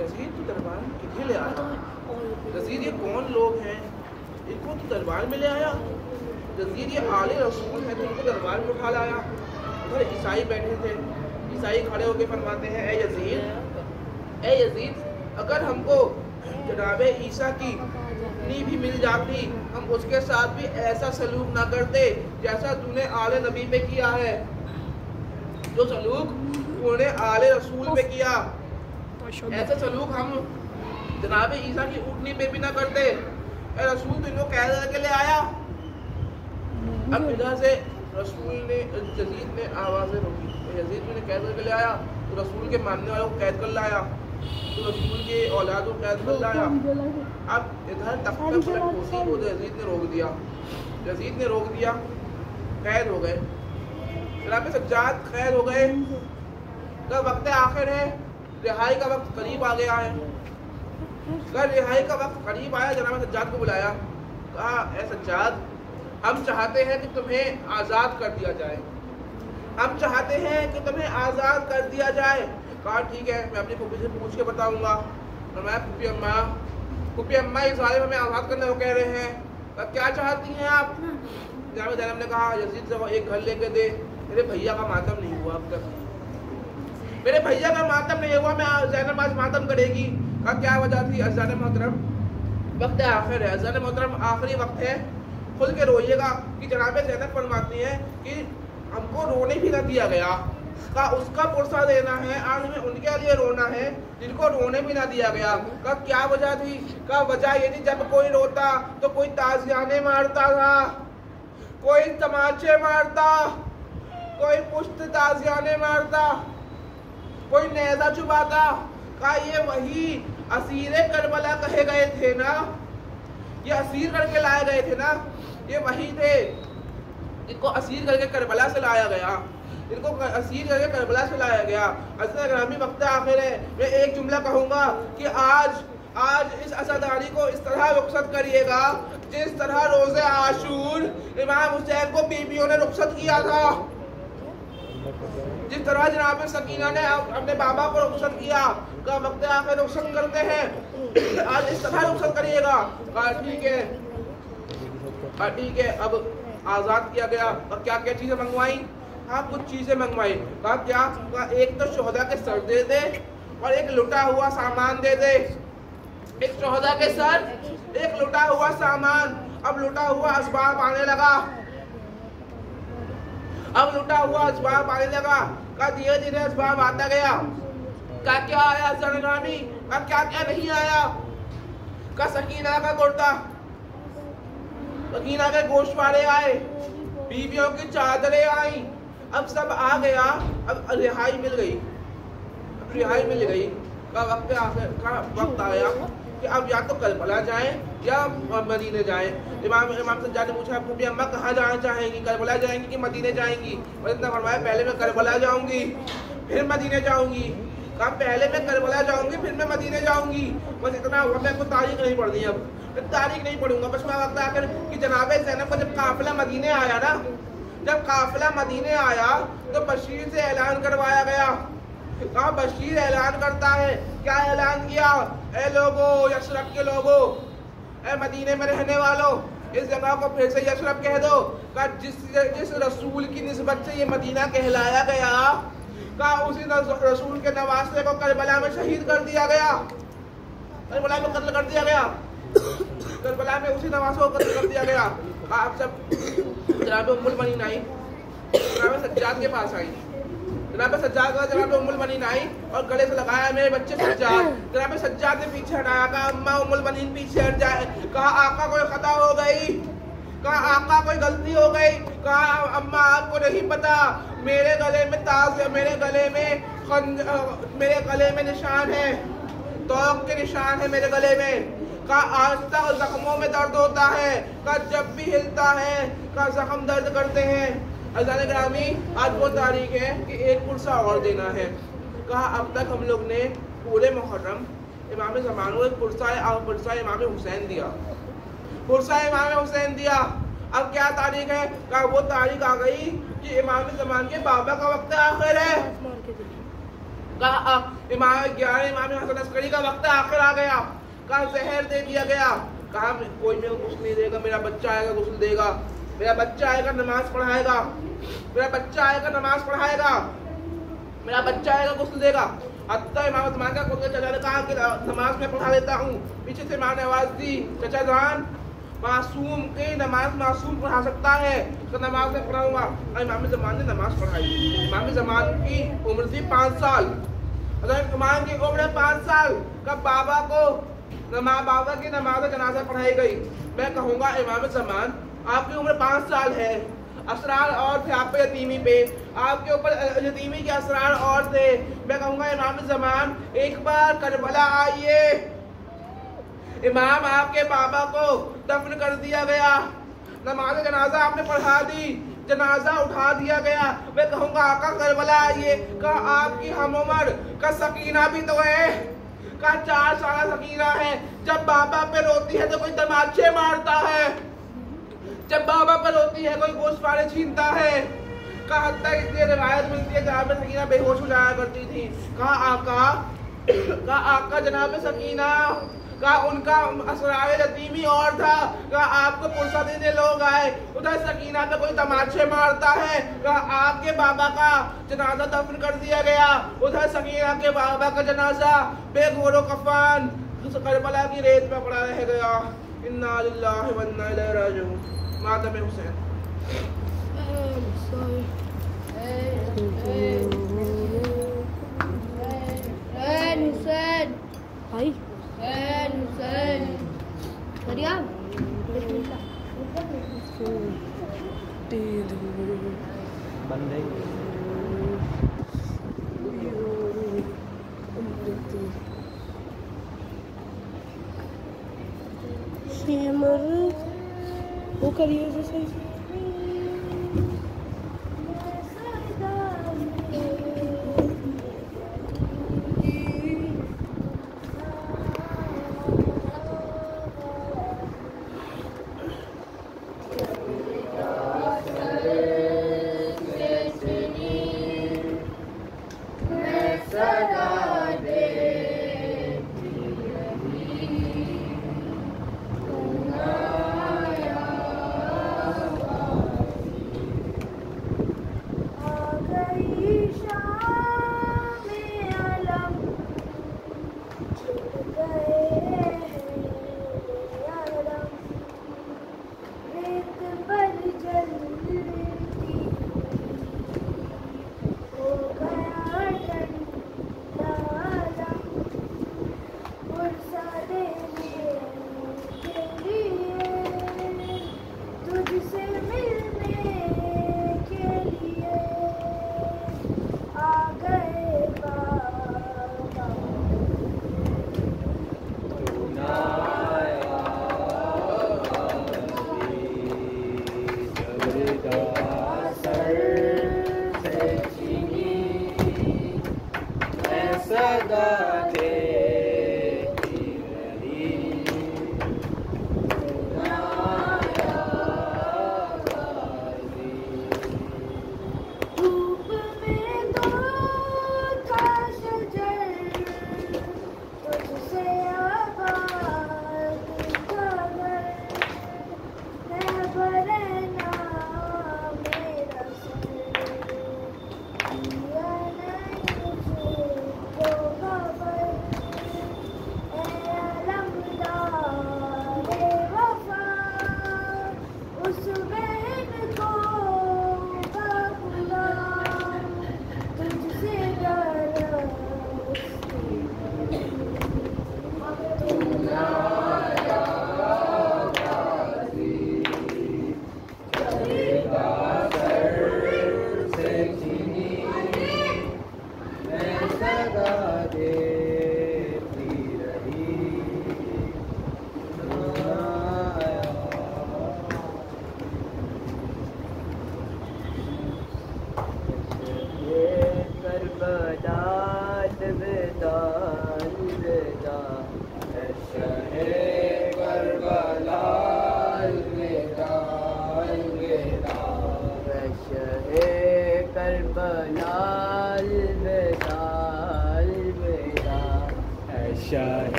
यजीद तो दरबार में किन्हें ले आया? यजीद ये कौन लोग हैं? इनको तो दरबार में ले आया। यजीद ये आले रसूल है तो इनको दरबार में उठा लाया। उधर ईसाई बैठे थे, ईसाई खड़े होकर फरमाते हैं ए यजीद, अगर हमको जनाबे ईसा की उतनी भी मिल जाती, हम उसके साथ भी ऐसा सलूक ना करते जैसा तूने आले नबी पे किया है। जो सलूक तूने आले रसूल पे किया, ऐसा सलूक हम जनाबे ईसा की उठनी पे भी ना करते। ए रसूल तो इनको कैद करके ले आया। अब इधर से रसूल ने यजीद ने आवाज़ें रोकी, यजीद ने कैद करके ले आया तो रसूल के मानने वालों को कैद कर लाया, तो रसूल के औलाद को कैद कर लाया। अब इधर तख्त पे पलट होती वो तो यजीद ने रोक दिया, यजीद ने रोक दिया, कैद हो गए। जनाब सज्जाद कैद हो गए। तो वक्त आखिर है, रिहाई का वक्त करीब आ गया है। रिहाई का वक्त करीब आया, जनाब सज्जाद को बुलाया, कहा ए सज्जाद, हम चाहते हैं कि तुम्हें आज़ाद कर दिया जाए, हम चाहते हैं कि तुम्हें आज़ाद कर दिया जाए। कहा ठीक है, मैं अपनी फूफी से पूछ के बताऊंगा। मैं फूफी अम्मा इस बारे में हमें आज़ाद करने को कह रहे हैं, तो क्या चाहती हैं आप? जनाब ज़ैनब ने कहा यजीद से एक घर लेके दे, मेरे भैया का मातम नहीं हुआ अब तक, मेरे भैया का मातम नहीं हुआ, मैं ज़ैनब आज मातम करेगी। कहा क्या वजह थी? अज़ान मोहतरम, वक्त आखिर है, अज़ान मोहतरम आखिरी वक्त है, खुल के रोइएगा। कि जनाब ज़ैनब फरमाती है कि हमको रोने भी ना दिया गया, का उसका पुरसा देना है, आज हमें उनके लिए रोना है जिनको रोने भी ना दिया गया। का क्या वजह थी? का वजह ये थी जब कोई रोता तो कोई ताज़ियाने मारता था, कोई तमाचे मारता, कोई पुश्त ताज़ियाने मारता, कोई नेज़ा चुबाता। का ये वही असीरे करबला कहे गए थे ना, ये असीर करके लाए गए थे ना, ये वही थे इनको असीर करके करबला से लाया गया, इनको असीर करके करबला से लाया गया। असल ग्रामी वक्त आखिर है, मैं एक जुमला कहूँगा कि आज इस असादारी को इस तरह रुखसत करिएगा जिस तरह रोज़े आशूर इमाम हुसैन को बीबियों ने रुखसत किया था, जिस तरह जनाब सकीना ने अपने बाबा को रुखसत किया। का वक्त आखिर रुखसत करते हैं, आज इस तरह रुखसत करिएगा। ठीक है, अब आज़ाद किया गया। और क्या क्या चीज़ें मंगवाई? हाँ, कुछ चीज़ें मंगवाई। कहा क्या? एक तो शोहदा के सर दे दे और एक लुटा हुआ सामान दे दे। एक शोहदा के सर, एक लुटा हुआ सामान। अब लुटा हुआ असबाब आने लगा, अब लुटा हुआ असबाब आने लगा। का धीरे धीरे असबाब आता गया। का क्या आया सरगामी? का क्या क्या नहीं आया? का सकीना का कुर्ता, सकीना के गोश्तवारे आए, बीवियों की चादरें आई, अब सब आ गया। अब रिहाई मिल गई, अब रिहाई मिल गई। का वक्त आखिर का वक्त आया कि अब या तो करबला जाए या मदीने जाए। इमाम सज्जाद ने पूछा फूफी अम्मा कहाँ जाना चाहेंगी, करबला जाएंगी कि मदीने जाएंगी? मैंने फरमाया पहले मैं करबला जाऊंगी फिर मदीने जाऊंगी। कहा पहले मैं करबला जाऊंगी फिर मैं मदीने जाऊंगी। बस इतना हुआ, मैं को तारीख नहीं पढ़नी, अब मैं तारीख नहीं पढ़ूंगा। बस मैं वक्त आकर कि जनाबे ज़ैनब का जब काफिला मदीने आया ना, जब काफिला मदीने आया तो बशीर से ऐलान करवाया गया। कहा बशीर ऐलान करता है, क्या ऐलान किया? ए लोगो, यशरफ के लोगो, ए मदीने में रहने वालों, इस जगह को फिर से यशरफ कह दो। का जिस रसूल की निस्बत से ये मदीना कहलाया गया, का उसी रसूल के नवासे को करबला में शहीद कर दिया गया, करबला में कत्ल कर दिया गया, करबला में उसी नवासे को कत्ल कर दिया गया। आप सब जनाब उम्मुल बनीन आई, जनाब सज्जाद के पास आई। जनाब सज्जाद का जनाब उम्मुल बनीन आई और गले से लगाया मेरे बच्चे सज्जाद। जनाब सज्जाद ने पीछे हटाया। कहा अम्मा उम्मुल बनीन पीछे हट जाए। कहा आका कोई खता हो गई, कहा आका कोई गलती हो गई। कहा अम्मा आपको नहीं पता, मेरे गले में ताज, मेरे गले में मेरे गले में निशान है, तौक के निशान है मेरे गले में। का आज तक जख्मों में दर्द होता है, का जब भी हिलता है का जख्म दर्द करते हैं। अज़ान ग्रामी, आज वो तारीख है कि एक पुरसा और देना है। कहा अब तक हम लोग ने पूरे मुहर्रम इमाम ज़मान को एक पुरसा इमाम हुसैन दिया, पुरसा इमाम हुसैन दिया। अब क्या तारीख है? कहा वो तारीख आ गई कि इमाम ज़मान के बाबा का वक्त आखिर है। कहा इमाम हसन अस्करी का वक्त आखिर आ गया। कहा जहर दे दिया गया। कहा कोई मेरे को कुछ नहीं देगा, मेरा बच्चा आएगा गुस्ल देगा, मेरा बच्चा आएगा नमाज पढ़ाएगा, मेरा बच्चा आएगा नमाज पढ़ाएगा, मेरा बच्चा आएगा गुस्ल देगा। अत्ता इमाम ज़मान का खुद चचा ने कहा कि नमाज में पढ़ा देता हूँ। पीछे से माँ ने आवाज दी, चचा जान मासूम के नमाज मासूम पढ़ा सकता है, तो नमाज में पढ़ाऊंगा। इमाम ज़मान ने नमाज पढ़ाई। इमाम ज़मान की उम्र थी 5 साल। इमाम की उम्र 5 साल का बाबा की नमाज जनाजा पढ़ाई गई। मैं कहूँगा इमाम ज़मान आपकी उम्र 5 साल है, असरार और थे आप पे यतीमी पे, आपके ऊपर यतीमी के असरार और थे। मैं कहूँगा इमाम ज़मान एक बार करबला आइए। इमाम आपके बाबा को दफन कर दिया गया, नमाज जनाजा आपने पढ़ा दी, जनाजा उठा दिया गया। मैं कहूँगा आका करबला आइए। का आपकी हम उम्र का सकीना भी तो है, का 4 साल सकीना है। जब बाबा पे रोती है तो कोई तमाचे मारता है, जब बाबा पर रोती है कोई गोश्त वाले छीनता है। कहा इतनी रिवायत मिलती है जहाँ पे सकीना बेहोश हो जाया करती थी। कहा आका जनाब सकीना का उनका असरार यतीमी और था। कहा आपको पुरसा देने लोग आए, उधर सकीना पे कोई तमाचे मारता है। कहा आपके बाबा का जनाजा दफन कर दिया गया, उधर सकीना के बाबा का जनाजा बेगोरो कफन करबला की रेत में पड़ा रह गया। इन्ना लिल्लाहि व इन्ना इलैहि राजिऊन। मातम हुसैन। भाई वो करिए सही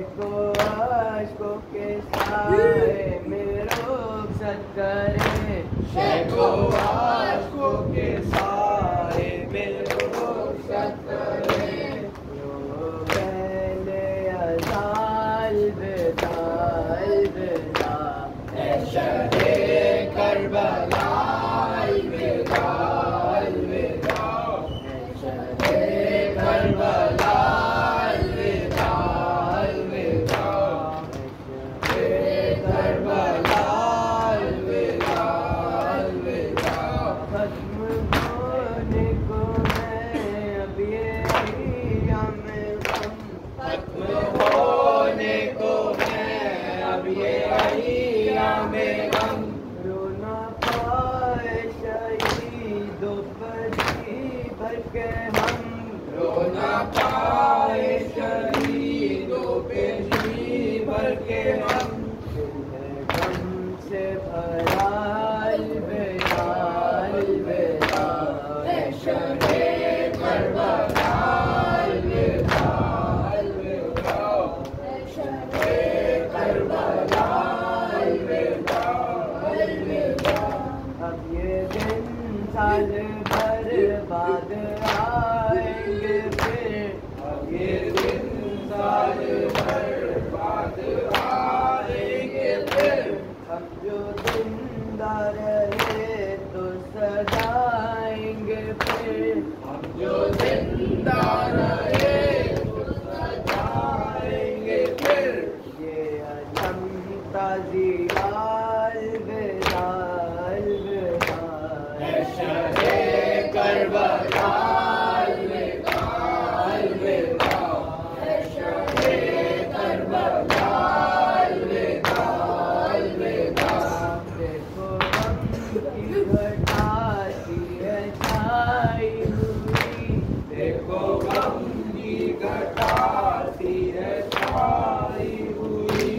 देखो आशकों के साए में रुखसत करे, देखो आशकों के साए में रुखसत करे, जो पहले अज़ाल विदा अलविदा, ऐ शहे करबला अलविदा अलविदा, ऐ शहे करबला अलविदा अलविदा, ऐ शहे करबला अलविदा अलविदा। खत्म होने को है अब ये अय्याम गम, खत्म होने को है अब ये अय्याम गम, रोना पाए शहीदों पर जी भर के हम, रोना पाए शहीदों पे जी भर के हम, दिल है गम से भरा अलविदा अलविदा, ऐ शहे करबला अलविदा अलविदा, ऐ शहे करबला अलविदा अलविदा। अब ये दिन साल भर बाद आएंगे फिर, अब ये दिन साल भर बाद आएंगे फिर, हम जो जिंदा रहे तो सदाएंगे फिर, हम जो जिंदा रहे तो सदाएंगे फिर, ये अजम ताज़िया अलविदा अलविदा, ऐ शहे करबला अलविदा अलविदा, ऐ शहे करबला अलविदा अलविदा। देखो गम की घटा सी है छाई हुई, देखो गम की घटा सी है छाई हुई,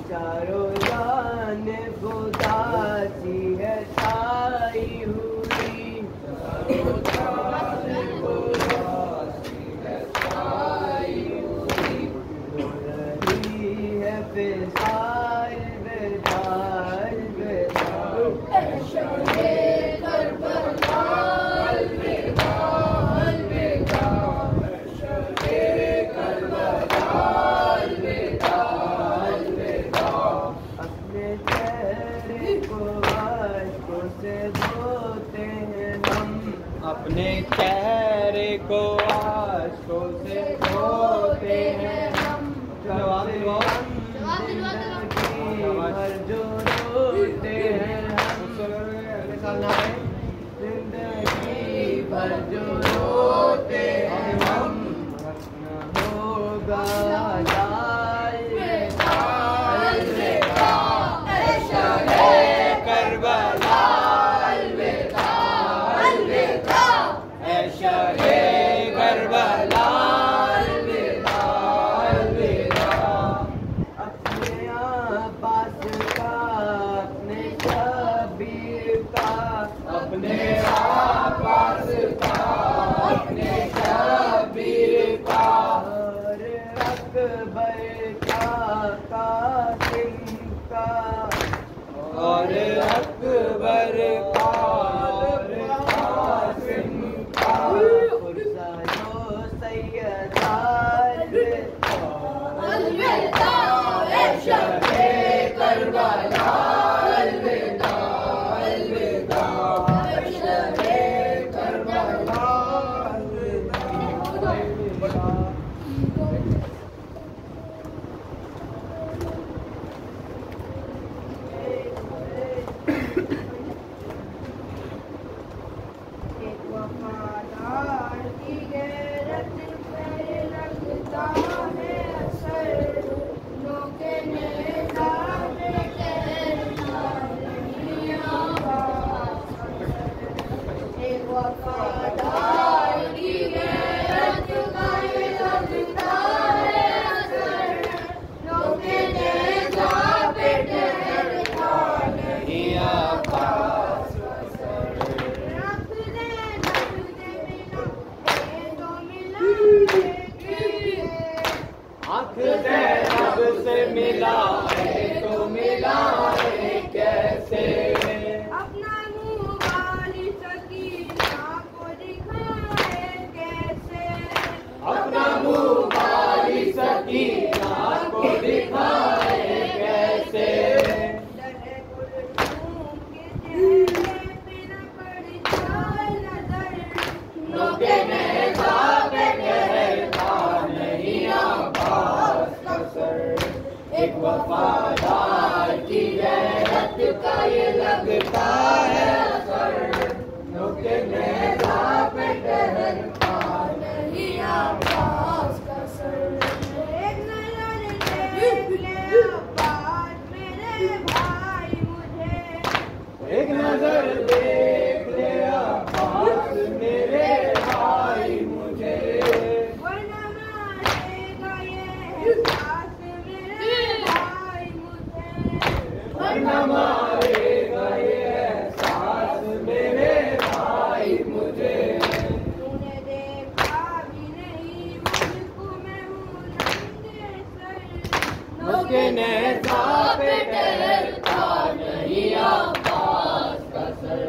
चारों जानिब उदासी है छाई हुई, चारों जानिब उदासी है छाई हुई, हो रही है फिज़ा अलविदा अलविदा, ऐ शहे करबला अलविदा अलविदा, ऐ शहे करबला अलविदा अलविदा। अपने चेहरे को आशकों से धोते हैं हम, अपने चेहरे को आशकों से धोते हैं हम, जवाब भर जो रोते हैं हम, जिंदगी भर जो रोते हैं हम, अपना होगा अलविदा अलविदा, ऐ शहे करबला अलविदा अलविदा, ऐ शहे करबला अलविदा अलविदा। अपने आबास का अपने शबीर का, अपने आबास का अपने शबीर का, और अकबर का कासिम का, और अकबर का और कासिम का, पुरसा जो सैयदा अलविदा, ऐ शहे करबला अलविदा अलविदा, ऐ शहे करबला अलविदा अलविदा। रब से मिलाए तो मिलाए कैसे। अपना मुँह वाली सकीना को दिखाए कैसे। अपना मुँह वाली सकीना को दिखाए कैसे। डरे गुलशन के चेहरे पे न पड़ जाए नजर। नोके नेज़ा पे ठहरता नहीं आवाज़ का सर। एक वफादार की गैरत का ये लगता है असर। नोके नेज़ा पे ठहरता नहीं आवाज़ का सर। एक नजर देख ले अब्बास मेरे भाई मुझे। एक नजर देख ले अब्बास मेरे भाई मुझे। वरना मारेगा ये एहसास मेरे भाई मुझे। वरना मारेगा ये एहसास मेरे भाई मुझे। तूने देखा भी नहीं मुझको मैं हूँ नंगे सर। नोके नेज़ा पे ठहरता नहीं आवाज़ का सर।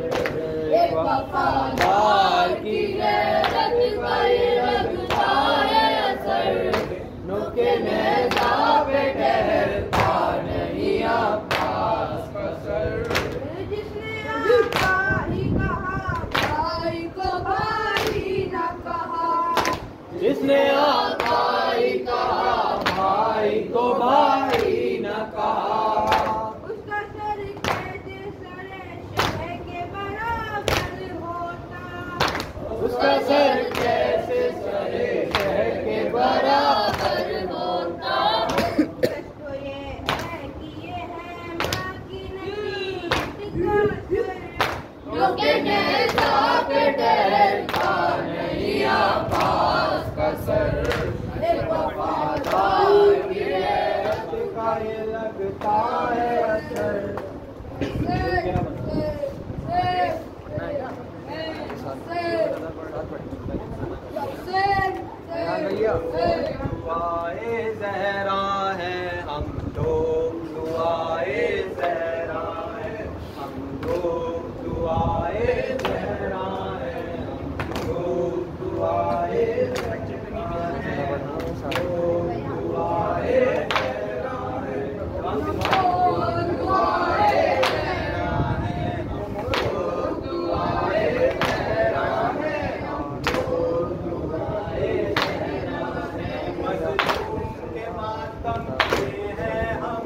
एक वफादार की गैरत का ये लगता है असर। नोके नेज़ा पे ठहरता नहीं आवाज़ का सर। जिसने आका ही कहा भाई को भाई न कहा। जिसने आका ही कहा भाई को भाई न कहा। उसका सर कैसे सरे शह के बराबर होता। उसका सर कैसे सरे शह के बराबर होता। सच तो ये है कि ये है माँ की नसीहत का सर। नोके नेज़ा पे ठहरता नहीं आवाज़ का सर। एक वफादार की गैरत का ये लगता है असर। दुआए ज़हरा है हम लोग दुआए ज़हरा है हम लोग दुआए ज़हरा है हम लोग दुआए ज़हरा है हम लोग दुआए ज़हरा है हम लोग दुआए ज़हरा है हम लोग दुआए ज़हरा है हम लोग दुआए ज़हरा है। मज़लूम के मातम पे हैं हम।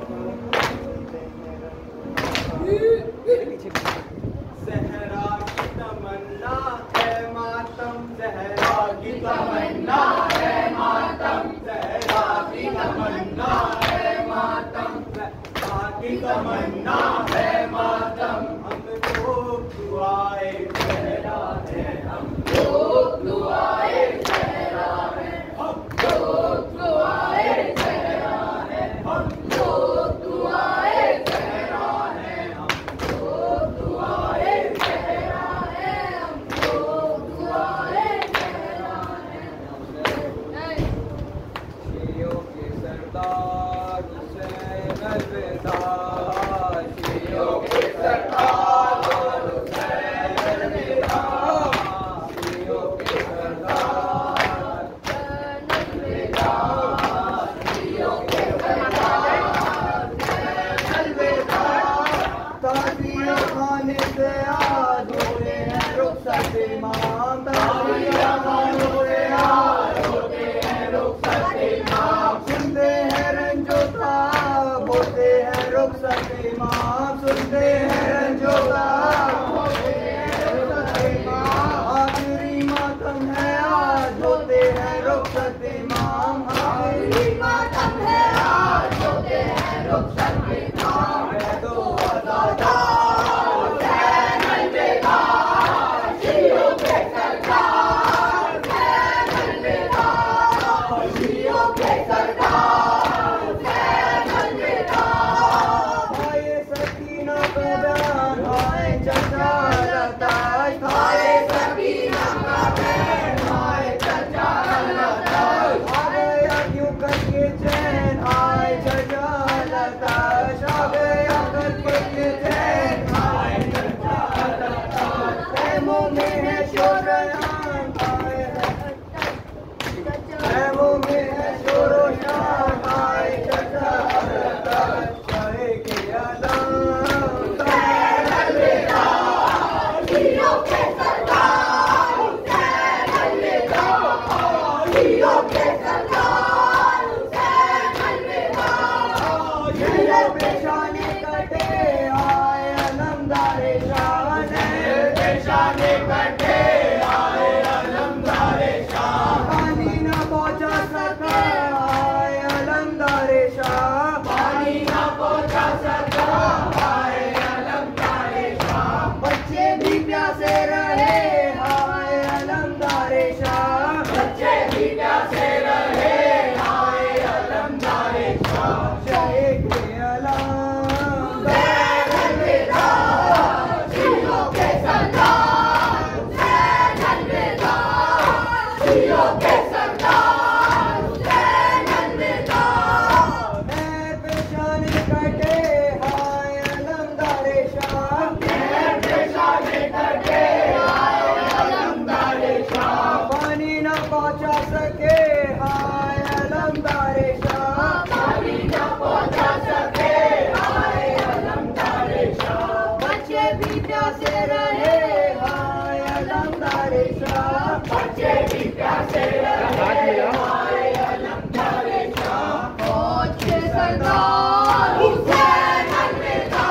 ज़हरा की तमन्ना है मातम। ज़हरा की तमन्ना है मातम। ज़हरा की तमन्ना है मातम। ज़हरा की तमन्ना है मातम। हम लोग दुआए ज़हरा है हम लोग दुआए ज़हरा है हम लोग दुआए ज़हरा है हम लोग दुआए ज़हरा है हम लोग दुआए ज़हरा है हम लोग दुआए ज़हरा है। शियों के सरदार हुसैन अलविदा। अलमदारे शाह, पानी ना पहुंचा सका हाय अलमदारे शाह, बच्चे भी प्यासे रहे हाय अलमदारे शाह, बच्चे भी प्यासे रहे हाय अलमदारे शाह, शहीद के अलम अलविदा, शीरों के सरदार हुसैन अलविदा, शीरों के सरदार हुसैन अलविदा, नैर पेशानी कटे हाय अलमदारे शाह, नैर पेशानी कटे हाय अलमदारे शाह, पानी न पहुंचा सके हाय अलमदारे शाह, पानी न पहुंचा सके हाय अलमदारे शाह, बच्चे भी प्यासे रहे हाय अलमदारे शाह, बच्चे भी प्यासे रहे हाय अलमदारे शाह, फौज के सरदार हुसैन अलविदा,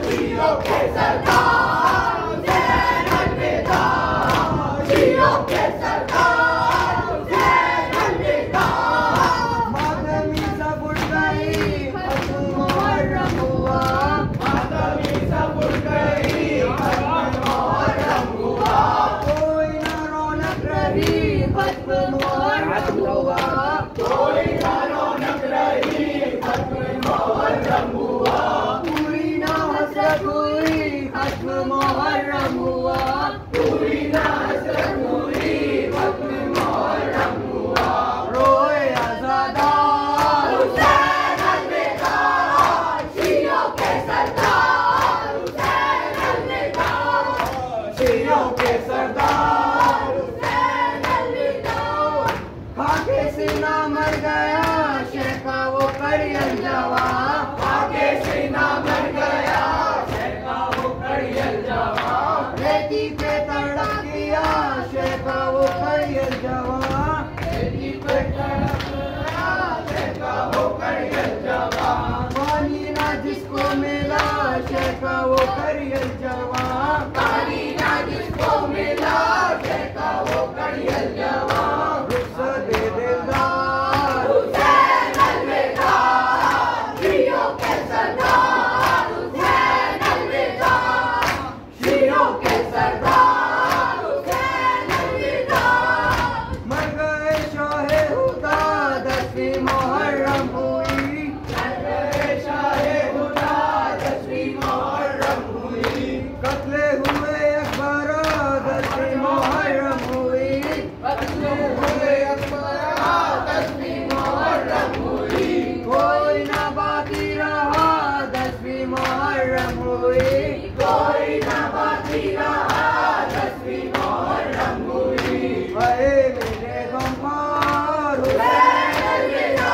शीरों के सरदार हुसैन अलविदा, शीरों के सरदार हुसैन अलविदा, मातमी सब उठ गई खत्म मुहर्रम हुआ, मातमी सब उठ गई खत्म मुहर्रम हुआ, कोई ना रौनक रही खत्म मुहर्रम हुआ, कोई ना रौनक रही खत्म मुहर्रम हुआ, पूरी ना हसरत हुई खत्म मुहर्रम हुआ, पूरी ना हसरत हुई खत्म मुहर्रम हुआ, रोए आज़ादार हुसैन अलविदा, शीरों के सरदार हुसैन अलविदा, शीरों के सरदार हुसैन अलविदा, खाके सीना मर गया शेखा वो करियल जवा, खाके सीना मर गया शेखा वो करियल जवा, रेती पे तड़प किया शेखा वो करियल जवा, रेती पे तड़प किया शेखा वो करियल जवा, पानी ना जिसको मिला शेखा वो करियल जवा, पानी ना जिसको मिला शेखा वो करियल जवा, रुखसत दे दिलदार हुसैन अलविदा, शीरों के सरदार हुसैन अलविदा, शीरों के सरदार हुसैन अलविदा, मर गए शाहे हुदा 10वीं मुहर्रम हुई, मर गए शाहे हुदा 10वीं मुहर्रम हुई, कत्ले हुए अकबर 10वीं मुहर्रम हुई, कत्ले हुए अकबर 10वीं मुहर्रम हुई, कोई ना बाकी रहा 10वीं मुहर्रम हुई, कोई ना बाकी रहा 10वीं मुहर्रम हुई, हाय मेरे गमखार हुसैन अलविदा,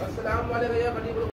अस्सलाम वालेकुम।